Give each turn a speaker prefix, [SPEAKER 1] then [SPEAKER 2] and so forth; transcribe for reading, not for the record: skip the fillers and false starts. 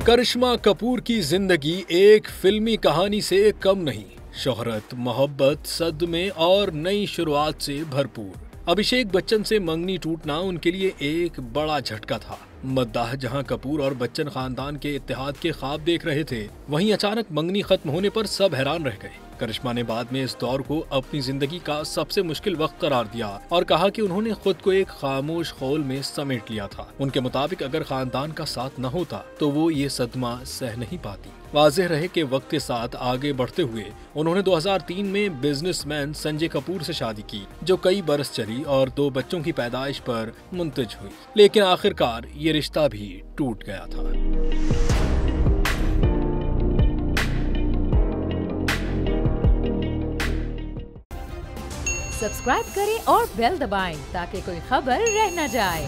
[SPEAKER 1] करिश्मा कपूर की जिंदगी एक फिल्मी कहानी से कम नहीं। शोहरत, मोहब्बत, सदमे और नई शुरुआत से भरपूर। अभिषेक बच्चन से मंगनी टूटना उनके लिए एक बड़ा झटका था। मद्दाह जहां कपूर और बच्चन खानदान के इत्तेहाद के ख्वाब देख रहे थे, वहीं अचानक मंगनी खत्म होने पर सब हैरान रह गए। करिश्मा ने बाद में इस दौर को अपनी जिंदगी का सबसे मुश्किल वक्त करार दिया और कहा कि उन्होंने खुद को एक खामोश खोल में समेट लिया था। उनके मुताबिक अगर खानदान का साथ न होता तो वो ये सदमा सह नहीं पाती। वाज़ेह रहे कि वक्त के साथ आगे बढ़ते हुए उन्होंने 2003 में बिजनेसमैन संजय कपूर से शादी की, जो कई बरस चली और 2 बच्चों की पैदाइश पर मुंतज हुई। लेकिन आखिरकार ये रिश्ता भी टूट गया था।
[SPEAKER 2] सब्सक्राइब करें और बेल दबाएं ताकि कोई खबर रह न जाए।